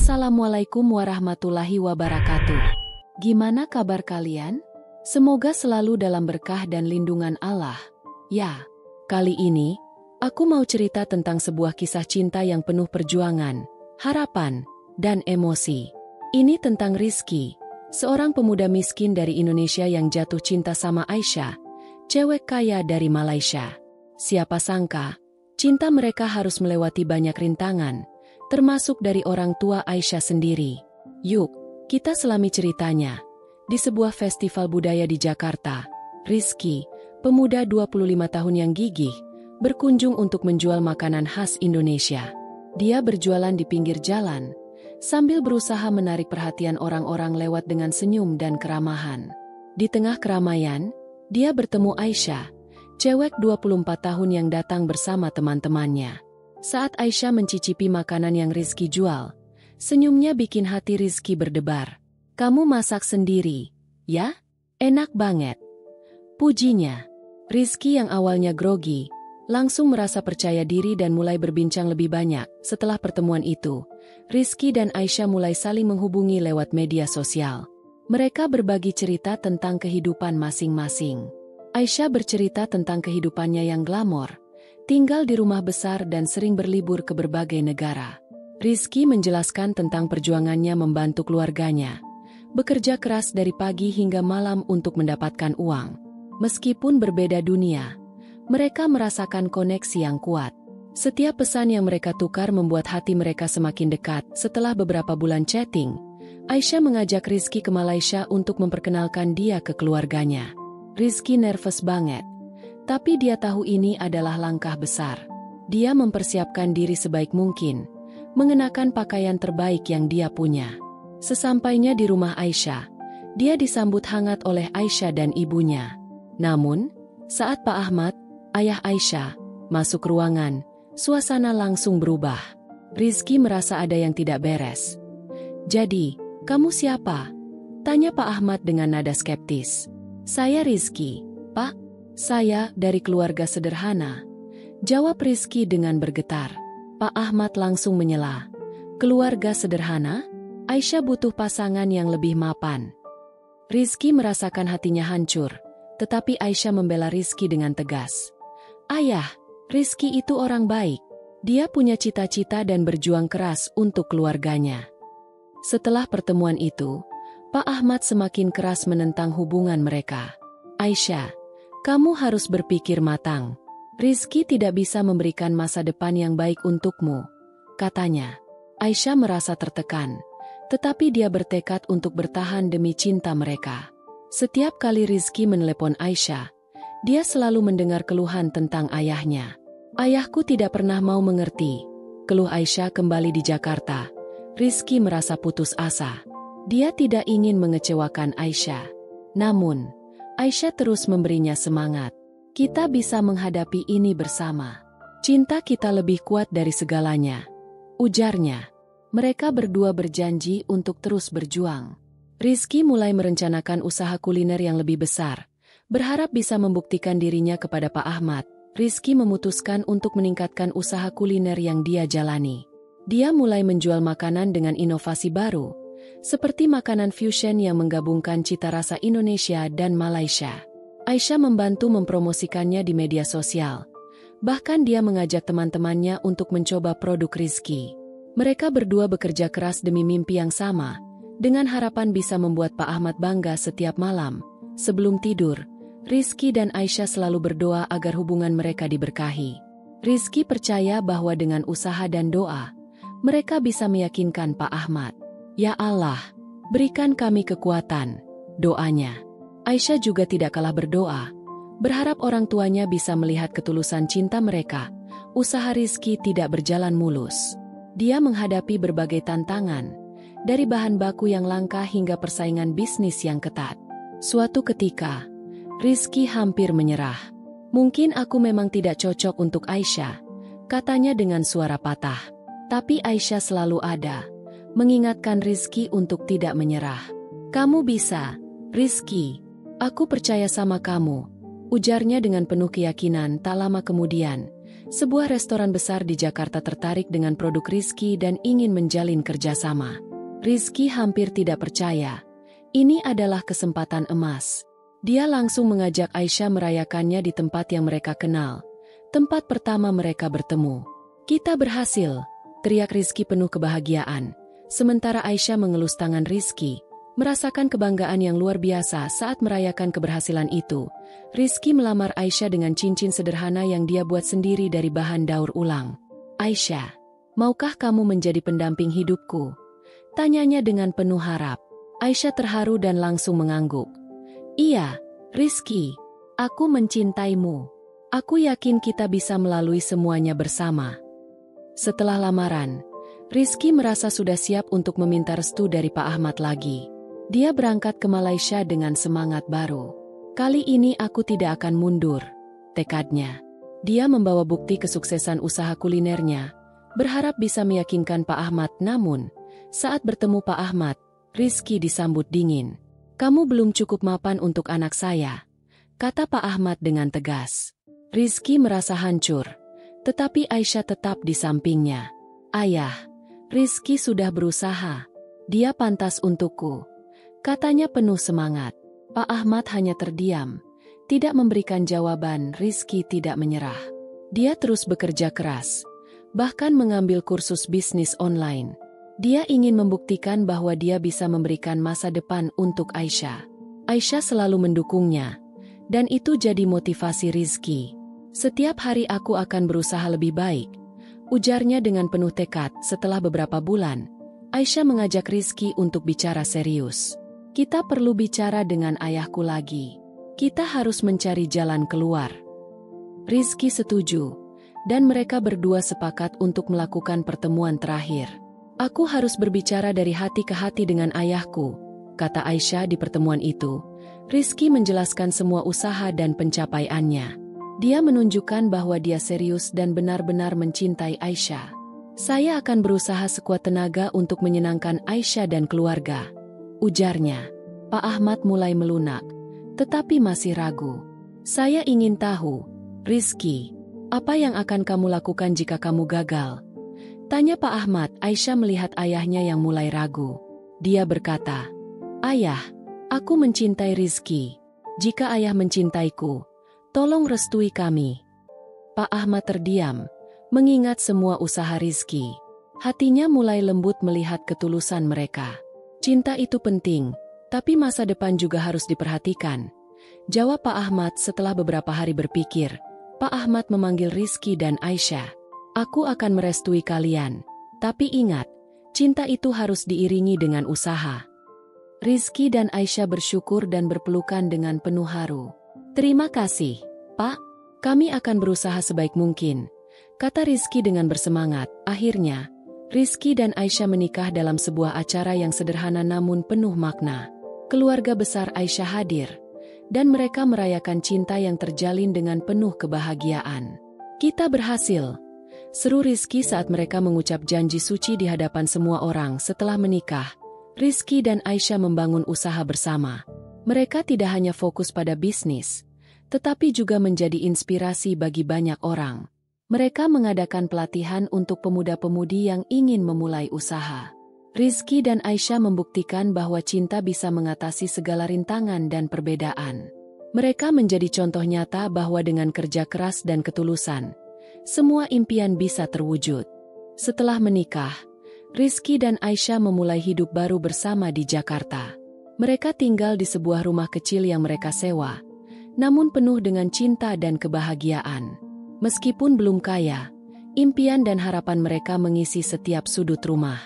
Assalamualaikum warahmatullahi wabarakatuh. Gimana kabar kalian? Semoga selalu dalam berkah dan lindungan Allah. Ya, kali ini, aku mau cerita tentang sebuah kisah cinta yang penuh perjuangan, harapan, dan emosi. Ini tentang Rizky, seorang pemuda miskin dari Indonesia yang jatuh cinta sama Aisyah, cewek kaya dari Malaysia. Siapa sangka, cinta mereka harus melewati banyak rintangan, termasuk dari orang tua Aisyah sendiri. Yuk, kita selami ceritanya. Di sebuah festival budaya di Jakarta, Rizky, pemuda 25 tahun yang gigih, berkunjung untuk menjual makanan khas Indonesia. Dia berjualan di pinggir jalan, sambil berusaha menarik perhatian orang-orang lewat dengan senyum dan keramahan. Di tengah keramaian, dia bertemu Aisyah, cewek 24 tahun yang datang bersama teman-temannya. Saat Aisyah mencicipi makanan yang Rizky jual, senyumnya bikin hati Rizky berdebar. "Kamu masak sendiri, ya? Enak banget," pujinya. Rizky yang awalnya grogi, langsung merasa percaya diri dan mulai berbincang lebih banyak. Setelah pertemuan itu, Rizky dan Aisyah mulai saling menghubungi lewat media sosial. Mereka berbagi cerita tentang kehidupan masing-masing. Aisyah bercerita tentang kehidupannya yang glamor, tinggal di rumah besar dan sering berlibur ke berbagai negara. Rizky menjelaskan tentang perjuangannya membantu keluarganya, bekerja keras dari pagi hingga malam untuk mendapatkan uang. Meskipun berbeda dunia, mereka merasakan koneksi yang kuat. Setiap pesan yang mereka tukar membuat hati mereka semakin dekat. Setelah beberapa bulan chatting, Aisyah mengajak Rizky ke Malaysia untuk memperkenalkan dia ke keluarganya. Rizky nervous banget, tapi dia tahu ini adalah langkah besar. Dia mempersiapkan diri sebaik mungkin, mengenakan pakaian terbaik yang dia punya. Sesampainya di rumah Aisyah, dia disambut hangat oleh Aisyah dan ibunya. Namun, saat Pak Ahmad, ayah Aisyah, masuk ruangan, suasana langsung berubah. Rizky merasa ada yang tidak beres. "Jadi, kamu siapa?" tanya Pak Ahmad dengan nada skeptis. "Saya Rizky, Pak. Saya dari keluarga sederhana," jawab Rizky dengan bergetar. Pak Ahmad langsung menyela. "Keluarga sederhana? Aisyah butuh pasangan yang lebih mapan." Rizky merasakan hatinya hancur, tetapi Aisyah membela Rizky dengan tegas. "Ayah, Rizky itu orang baik. Dia punya cita-cita dan berjuang keras untuk keluarganya." Setelah pertemuan itu, Pak Ahmad semakin keras menentang hubungan mereka. "Aisyah, kamu harus berpikir matang. Rizky tidak bisa memberikan masa depan yang baik untukmu," katanya. Aisyah merasa tertekan, tetapi dia bertekad untuk bertahan demi cinta mereka. Setiap kali Rizky menelepon Aisyah, dia selalu mendengar keluhan tentang ayahnya. "Ayahku tidak pernah mau mengerti," keluh Aisyah. Kembali di Jakarta, Rizky merasa putus asa. Dia tidak ingin mengecewakan Aisyah. Namun, Aisyah terus memberinya semangat. "Kita bisa menghadapi ini bersama. Cinta kita lebih kuat dari segalanya," ujarnya. Mereka berdua berjanji untuk terus berjuang. Rizky mulai merencanakan usaha kuliner yang lebih besar. Berharap bisa membuktikan dirinya kepada Pak Ahmad, Rizky memutuskan untuk meningkatkan usaha kuliner yang dia jalani. Dia mulai menjual makanan dengan inovasi baru, seperti makanan fusion yang menggabungkan cita rasa Indonesia dan Malaysia. Aisyah membantu mempromosikannya di media sosial. Bahkan dia mengajak teman-temannya untuk mencoba produk Rizky. Mereka berdua bekerja keras demi mimpi yang sama, dengan harapan bisa membuat Pak Ahmad bangga setiap malam. Sebelum tidur, Rizky dan Aisyah selalu berdoa agar hubungan mereka diberkahi. Rizky percaya bahwa dengan usaha dan doa, mereka bisa meyakinkan Pak Ahmad. "Ya Allah, berikan kami kekuatan," doanya. Aisyah juga tidak kalah berdoa, berharap orang tuanya bisa melihat ketulusan cinta mereka. Usaha Rizky tidak berjalan mulus. Dia menghadapi berbagai tantangan, dari bahan baku yang langka hingga persaingan bisnis yang ketat. Suatu ketika, Rizky hampir menyerah. "Mungkin aku memang tidak cocok untuk Aisyah," katanya dengan suara patah. Tapi Aisyah selalu ada, mengingatkan Rizky untuk tidak menyerah. "Kamu bisa, Rizky. Aku percaya sama kamu," ujarnya dengan penuh keyakinan. Tak lama kemudian, Sebuah restoran besar di Jakarta tertarik dengan produk Rizky dan ingin menjalin kerjasama. Rizky hampir tidak percaya. Ini adalah kesempatan emas. Dia langsung mengajak Aisyah merayakannya di tempat yang mereka kenal. Tempat pertama mereka bertemu. "Kita berhasil," teriak Rizky penuh kebahagiaan. Sementara Aisyah mengelus tangan Rizky, merasakan kebanggaan yang luar biasa saat merayakan keberhasilan itu. Rizky melamar Aisyah dengan cincin sederhana yang dia buat sendiri dari bahan daur ulang. "Aisyah, maukah kamu menjadi pendamping hidupku?" tanyanya dengan penuh harap. Aisyah terharu dan langsung mengangguk. "Iya, Rizky, aku mencintaimu. Aku yakin kita bisa melalui semuanya bersama." Setelah lamaran, Rizky merasa sudah siap untuk meminta restu dari Pak Ahmad lagi. Dia berangkat ke Malaysia dengan semangat baru. "Kali ini aku tidak akan mundur," tekadnya. Dia membawa bukti kesuksesan usaha kulinernya, berharap bisa meyakinkan Pak Ahmad. Namun, saat bertemu Pak Ahmad, Rizky disambut dingin. "Kamu belum cukup mapan untuk anak saya," kata Pak Ahmad dengan tegas. Rizky merasa hancur, tetapi Aisyah tetap di sampingnya. "Ayah, Rizky sudah berusaha. Dia pantas untukku," katanya penuh semangat. Pak Ahmad hanya terdiam, tidak memberikan jawaban. Rizky tidak menyerah. Dia terus bekerja keras, bahkan mengambil kursus bisnis online. Dia ingin membuktikan bahwa dia bisa memberikan masa depan untuk Aisyah. Aisyah selalu mendukungnya, dan itu jadi motivasi Rizky. "Setiap hari aku akan berusaha lebih baik," ujarnya dengan penuh tekad. Setelah beberapa bulan, Aisyah mengajak Rizky untuk bicara serius. "Kita perlu bicara dengan ayahku lagi. Kita harus mencari jalan keluar." Rizky setuju, dan mereka berdua sepakat untuk melakukan pertemuan terakhir. "Aku harus berbicara dari hati ke hati dengan ayahku," kata Aisyah di pertemuan itu. Rizky menjelaskan semua usaha dan pencapaiannya. Dia menunjukkan bahwa dia serius dan benar-benar mencintai Aisyah. "Saya akan berusaha sekuat tenaga untuk menyenangkan Aisyah dan keluarga," ujarnya. Pak Ahmad mulai melunak, tetapi masih ragu. "Saya ingin tahu, Rizky, apa yang akan kamu lakukan jika kamu gagal?" tanya Pak Ahmad. Aisyah melihat ayahnya yang mulai ragu. Dia berkata, "Ayah, aku mencintai Rizky. Jika ayah mencintaiku, tolong restui kami." Pak Ahmad terdiam, mengingat semua usaha Rizky. Hatinya mulai lembut melihat ketulusan mereka. "Cinta itu penting, tapi masa depan juga harus diperhatikan," jawab Pak Ahmad. Setelah beberapa hari berpikir, Pak Ahmad memanggil Rizky dan Aisyah. "Aku akan merestui kalian. Tapi ingat, cinta itu harus diiringi dengan usaha." Rizky dan Aisyah bersyukur dan berpelukan dengan penuh haru. "Terima kasih, Pak. Kami akan berusaha sebaik mungkin," kata Rizky dengan bersemangat. Akhirnya, Rizky dan Aisyah menikah dalam sebuah acara yang sederhana namun penuh makna. Keluarga besar Aisyah hadir, dan mereka merayakan cinta yang terjalin dengan penuh kebahagiaan. "Kita berhasil," seru Rizky saat mereka mengucap janji suci di hadapan semua orang. Setelah menikah, Rizky dan Aisyah membangun usaha bersama. Mereka tidak hanya fokus pada bisnis, tetapi juga menjadi inspirasi bagi banyak orang. Mereka mengadakan pelatihan untuk pemuda-pemudi yang ingin memulai usaha. Rizky dan Aisyah membuktikan bahwa cinta bisa mengatasi segala rintangan dan perbedaan. Mereka menjadi contoh nyata bahwa dengan kerja keras dan ketulusan, semua impian bisa terwujud. Setelah menikah, Rizky dan Aisyah memulai hidup baru bersama di Jakarta. Mereka tinggal di sebuah rumah kecil yang mereka sewa, namun penuh dengan cinta dan kebahagiaan. Meskipun belum kaya, impian dan harapan mereka mengisi setiap sudut rumah.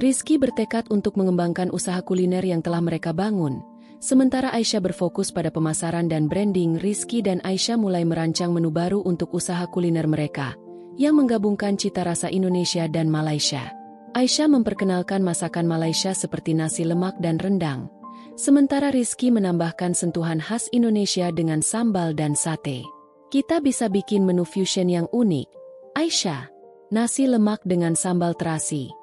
Rizky bertekad untuk mengembangkan usaha kuliner yang telah mereka bangun, sementara Aisyah berfokus pada pemasaran dan branding. Rizky dan Aisyah mulai merancang menu baru untuk usaha kuliner mereka, yang menggabungkan cita rasa Indonesia dan Malaysia. Aisyah memperkenalkan masakan Malaysia seperti nasi lemak dan rendang, sementara Rizky menambahkan sentuhan khas Indonesia dengan sambal dan sate. "Kita bisa bikin menu fusion yang unik, Aisyah. Nasi lemak dengan sambal terasi,"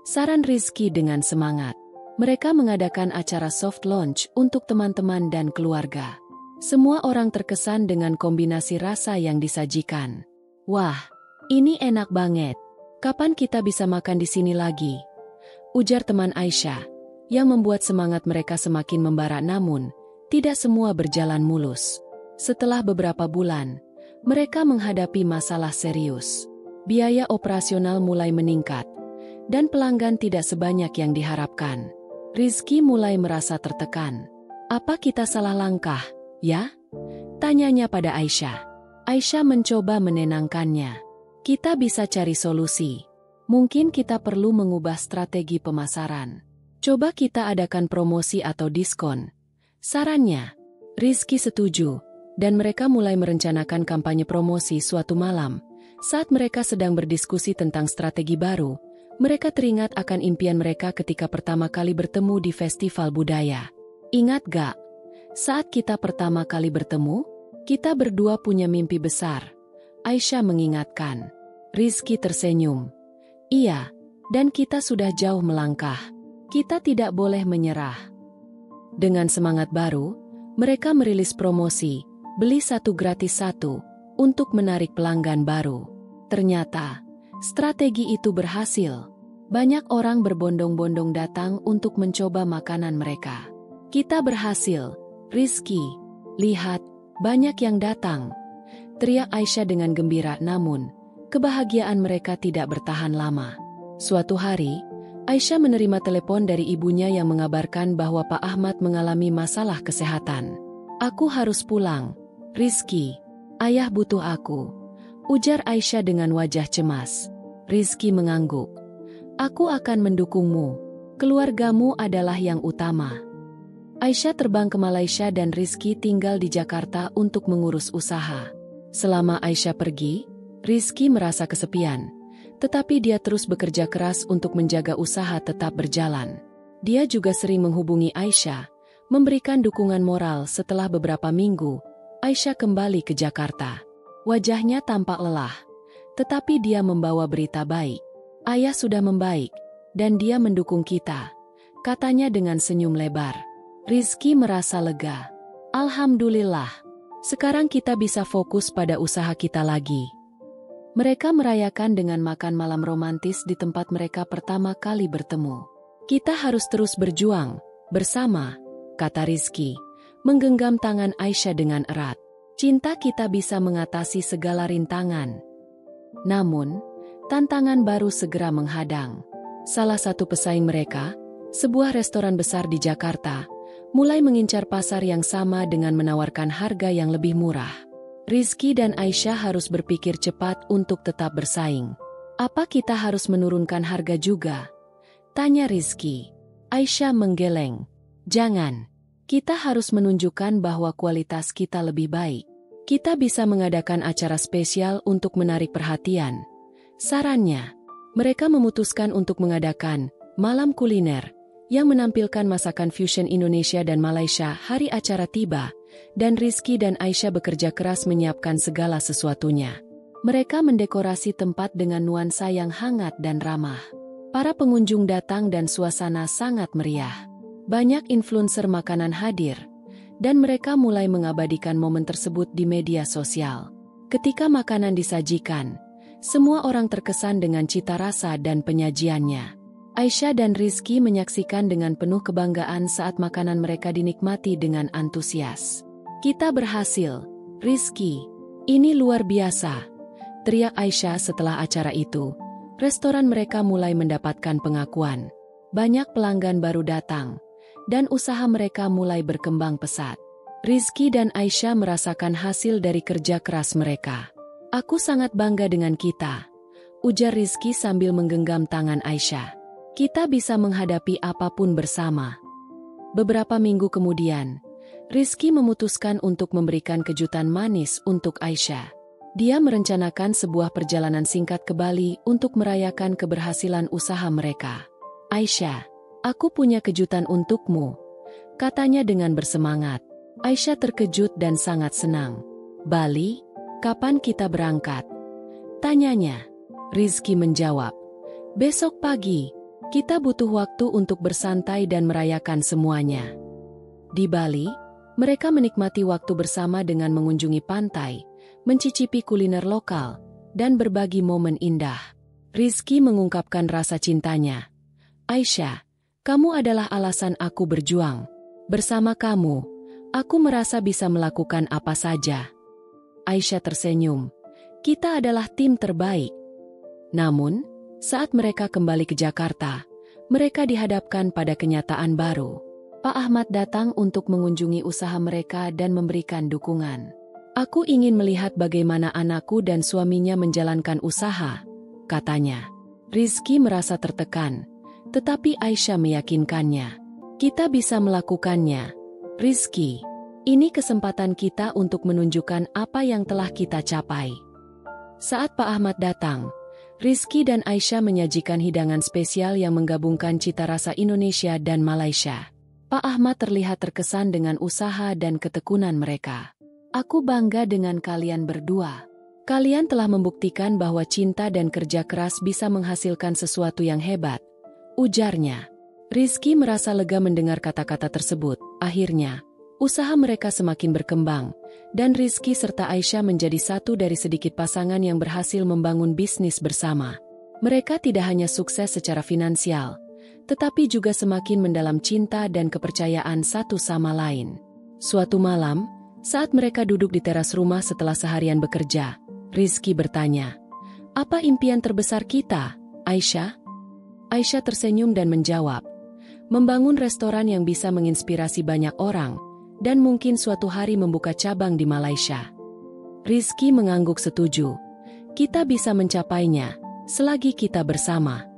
saran Rizky dengan semangat. Mereka mengadakan acara soft launch untuk teman-teman dan keluarga. Semua orang terkesan dengan kombinasi rasa yang disajikan. Wah, ini enak banget. Kapan kita bisa makan di sini lagi? Ujar teman Aisyah, yang membuat semangat mereka semakin membara, namun tidak semua berjalan mulus. Setelah beberapa bulan, mereka menghadapi masalah serius. Biaya operasional mulai meningkat, dan pelanggan tidak sebanyak yang diharapkan. Rizky mulai merasa tertekan. Apa kita salah langkah, ya? Tanyanya pada Aisyah. Aisyah mencoba menenangkannya. Kita bisa cari solusi. Mungkin kita perlu mengubah strategi pemasaran. Coba kita adakan promosi atau diskon. Sarannya. Rizky setuju, dan mereka mulai merencanakan kampanye promosi. Suatu malam, saat mereka sedang berdiskusi tentang strategi baru, mereka teringat akan impian mereka ketika pertama kali bertemu di festival budaya. Ingat gak? Saat kita pertama kali bertemu, kita berdua punya mimpi besar. Aisyah mengingatkan. Rizky tersenyum. Iya, dan kita sudah jauh melangkah. Kita tidak boleh menyerah. Dengan semangat baru, mereka merilis promosi, beli satu gratis satu, untuk menarik pelanggan baru. Ternyata, strategi itu berhasil. Banyak orang berbondong-bondong datang untuk mencoba makanan mereka. Kita berhasil, Rizky. Lihat, banyak yang datang. Teriak Aisyah dengan gembira, namun kebahagiaan mereka tidak bertahan lama. Suatu hari, Aisyah menerima telepon dari ibunya yang mengabarkan bahwa Pak Ahmad mengalami masalah kesehatan. Aku harus pulang, Rizky. Ayah butuh aku, ujar Aisyah dengan wajah cemas. Rizky mengangguk. Aku akan mendukungmu. Keluargamu adalah yang utama. Aisyah terbang ke Malaysia dan Rizky tinggal di Jakarta untuk mengurus usaha. Selama Aisyah pergi, Rizky merasa kesepian. Tetapi dia terus bekerja keras untuk menjaga usaha tetap berjalan. Dia juga sering menghubungi Aisyah, memberikan dukungan moral. Setelah beberapa minggu, Aisyah kembali ke Jakarta. Wajahnya tampak lelah, tetapi dia membawa berita baik. Ayah sudah membaik, dan dia mendukung kita, katanya dengan senyum lebar. Rizky merasa lega. Alhamdulillah, sekarang kita bisa fokus pada usaha kita lagi. Mereka merayakan dengan makan malam romantis di tempat mereka pertama kali bertemu. Kita harus terus berjuang, bersama, kata Rizky, menggenggam tangan Aisyah dengan erat. Cinta kita bisa mengatasi segala rintangan. Namun, tantangan baru segera menghadang. Salah satu pesaing mereka, sebuah restoran besar di Jakarta, mulai mengincar pasar yang sama dengan menawarkan harga yang lebih murah. Rizky dan Aisyah harus berpikir cepat untuk tetap bersaing. Apa kita harus menurunkan harga juga? Tanya Rizky. Aisyah menggeleng. Jangan. Kita harus menunjukkan bahwa kualitas kita lebih baik. Kita bisa mengadakan acara spesial untuk menarik perhatian. Sarannya, mereka memutuskan untuk mengadakan malam kuliner yang menampilkan masakan fusion Indonesia dan Malaysia. Hari acara tiba, dan Rizky dan Aisyah bekerja keras menyiapkan segala sesuatunya. Mereka mendekorasi tempat dengan nuansa yang hangat dan ramah. Para pengunjung datang dan suasana sangat meriah. Banyak influencer makanan hadir, dan mereka mulai mengabadikan momen tersebut di media sosial. Ketika makanan disajikan, semua orang terkesan dengan cita rasa dan penyajiannya. Aisyah dan Rizky menyaksikan dengan penuh kebanggaan saat makanan mereka dinikmati dengan antusias. Kita berhasil, Rizky. Ini luar biasa, teriak Aisyah setelah acara itu. Restoran mereka mulai mendapatkan pengakuan. Banyak pelanggan baru datang, dan usaha mereka mulai berkembang pesat. Rizky dan Aisyah merasakan hasil dari kerja keras mereka. Aku sangat bangga dengan kita, ujar Rizky sambil menggenggam tangan Aisyah. Kita bisa menghadapi apapun bersama. Beberapa minggu kemudian, Rizky memutuskan untuk memberikan kejutan manis untuk Aisyah. Dia merencanakan sebuah perjalanan singkat ke Bali untuk merayakan keberhasilan usaha mereka. Aisyah, aku punya kejutan untukmu, katanya dengan bersemangat. Aisyah terkejut dan sangat senang. Bali? Kapan kita berangkat? Tanyanya. Rizky menjawab. Besok pagi. Kita butuh waktu untuk bersantai dan merayakan semuanya. Di Bali, mereka menikmati waktu bersama dengan mengunjungi pantai, mencicipi kuliner lokal, dan berbagi momen indah. Rizky mengungkapkan rasa cintanya. Aisyah, kamu adalah alasan aku berjuang. Bersama kamu, aku merasa bisa melakukan apa saja. Aisyah tersenyum. Kita adalah tim terbaik. Namun, saat mereka kembali ke Jakarta, mereka dihadapkan pada kenyataan baru. Pak Ahmad datang untuk mengunjungi usaha mereka dan memberikan dukungan. Aku ingin melihat bagaimana anakku dan suaminya menjalankan usaha, katanya. Rizky merasa tertekan, tetapi Aisyah meyakinkannya. Kita bisa melakukannya. Rizky, ini kesempatan kita untuk menunjukkan apa yang telah kita capai. Saat Pak Ahmad datang, Rizky dan Aisyah menyajikan hidangan spesial yang menggabungkan cita rasa Indonesia dan Malaysia. Pak Ahmad terlihat terkesan dengan usaha dan ketekunan mereka. Aku bangga dengan kalian berdua. Kalian telah membuktikan bahwa cinta dan kerja keras bisa menghasilkan sesuatu yang hebat, ujarnya. Rizky merasa lega mendengar kata-kata tersebut. Akhirnya, usaha mereka semakin berkembang, dan Rizky serta Aisyah menjadi satu dari sedikit pasangan yang berhasil membangun bisnis bersama. Mereka tidak hanya sukses secara finansial, tetapi juga semakin mendalam cinta dan kepercayaan satu sama lain. Suatu malam, saat mereka duduk di teras rumah setelah seharian bekerja, Rizky bertanya, "Apa impian terbesar kita, Aisyah?" Aisyah tersenyum dan menjawab, "Membangun restoran yang bisa menginspirasi banyak orang, dan mungkin suatu hari membuka cabang di Malaysia." Rizky mengangguk setuju. "Kita bisa mencapainya, selagi kita bersama."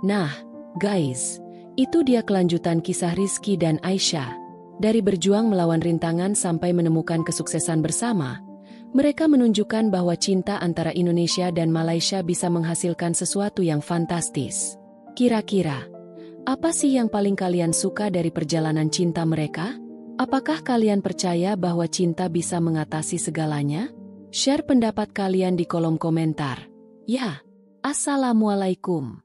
Nah, guys, itu dia kelanjutan kisah Rizky dan Aisyah. Dari berjuang melawan rintangan sampai menemukan kesuksesan bersama, mereka menunjukkan bahwa cinta antara Indonesia dan Malaysia bisa menghasilkan sesuatu yang fantastis. Kira-kira, apa sih yang paling kalian suka dari perjalanan cinta mereka? Apakah kalian percaya bahwa cinta bisa mengatasi segalanya? Share pendapat kalian di kolom komentar. Ya, assalamualaikum.